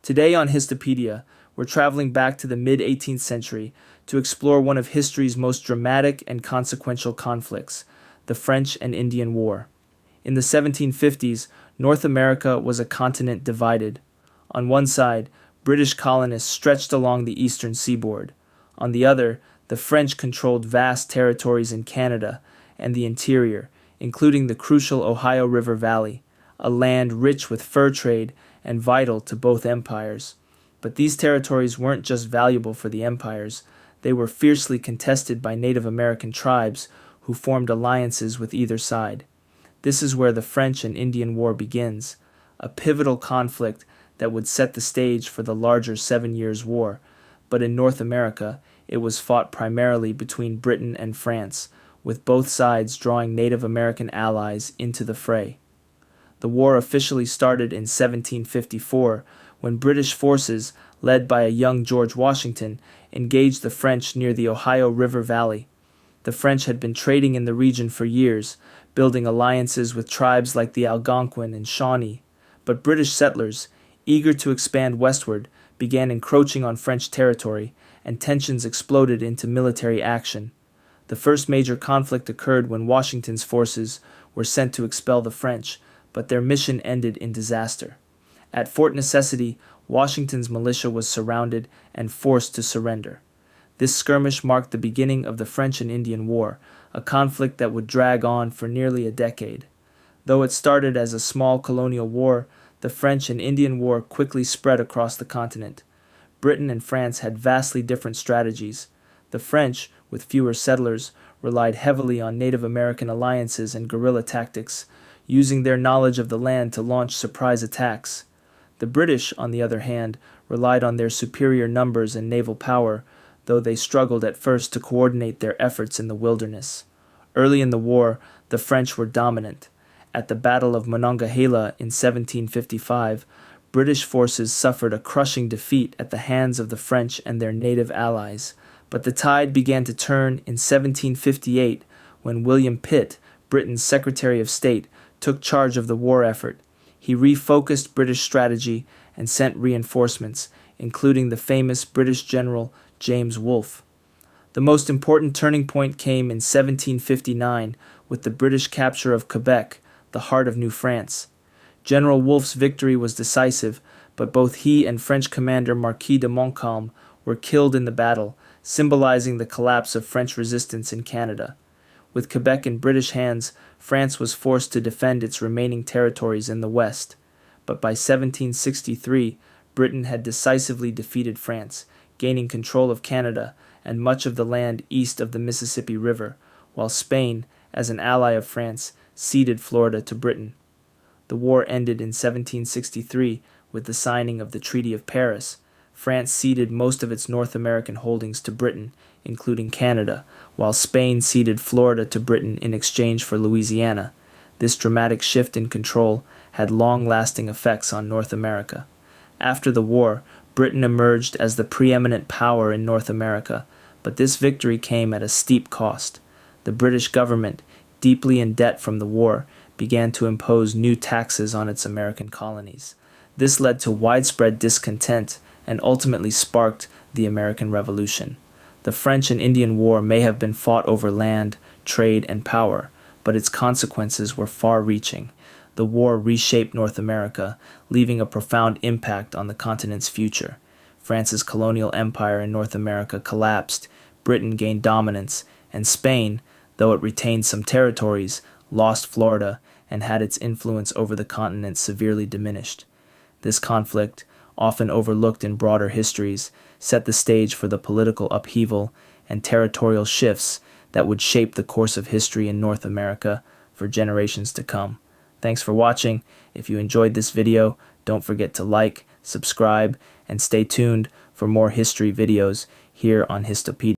Today on Histopedia, we're traveling back to the mid-18th century to explore one of history's most dramatic and consequential conflicts, the French and Indian War. In the 1750s, North America was a continent divided. On one side, British colonists stretched along the eastern seaboard. On the other, the French controlled vast territories in Canada and the interior, including the crucial Ohio River Valley, a land rich with fur trade and vital to both empires. But these territories weren't just valuable for the empires, they were fiercely contested by Native American tribes who formed alliances with either side. This is where the French and Indian War begins, a pivotal conflict that would set the stage for the larger 7 Years' War. But in North America, it was fought primarily between Britain and France, with both sides drawing Native American allies into the fray. The war officially started in 1754, when British forces, led by a young George Washington, engaged the French near the Ohio River Valley. The French had been trading in the region for years, building alliances with tribes like the Algonquin and Shawnee. But British settlers, eager to expand westward, began encroaching on French territory, and tensions exploded into military action. The first major conflict occurred when Washington's forces were sent to expel the French, but their mission ended in disaster. At Fort Necessity, Washington's militia was surrounded and forced to surrender. This skirmish marked the beginning of the French and Indian War, a conflict that would drag on for nearly a decade. Though it started as a small colonial war, the French and Indian War quickly spread across the continent. Britain and France had vastly different strategies. The French, with fewer settlers, relied heavily on Native American alliances and guerrilla tactics, using their knowledge of the land to launch surprise attacks. The British, on the other hand, relied on their superior numbers and naval power, though they struggled at first to coordinate their efforts in the wilderness. Early in the war, the French were dominant. At the Battle of Monongahela in 1755, British forces suffered a crushing defeat at the hands of the French and their native allies. But the tide began to turn in 1758 when William Pitt, Britain's Secretary of State, took charge of the war effort. He refocused British strategy and sent reinforcements, including the famous British general James Wolfe. The most important turning point came in 1759 with the British capture of Quebec, the heart of New France. General Wolfe's victory was decisive, but both he and French commander Marquis de Montcalm were killed in the battle, symbolizing the collapse of French resistance in Canada. With Quebec in British hands, France was forced to defend its remaining territories in the west. But by 1763, Britain had decisively defeated France, gaining control of Canada and much of the land east of the Mississippi River, while Spain, as an ally of France, ceded Florida to Britain. The war ended in 1763 with the signing of the Treaty of Paris. France ceded most of its North American holdings to Britain, including Canada, while Spain ceded Florida to Britain in exchange for Louisiana. This dramatic shift in control had long-lasting effects on North America. After the war, Britain emerged as the preeminent power in North America, but this victory came at a steep cost. The British government, deeply in debt from the war, began to impose new taxes on its American colonies. This led to widespread discontent and ultimately sparked the American Revolution. The French and Indian War may have been fought over land, trade, and power, but its consequences were far-reaching. The war reshaped North America, leaving a profound impact on the continent's future. France's colonial empire in North America collapsed, Britain gained dominance, and Spain, though it retained some territories, lost Florida and had its influence over the continent severely diminished. This conflict, often overlooked in broader histories, set the stage for the political upheaval and territorial shifts that would shape the course of history in North America for generations to come. Thanks for watching. If you enjoyed this video, don't forget to like, subscribe, and stay tuned for more history videos here on Histopedia.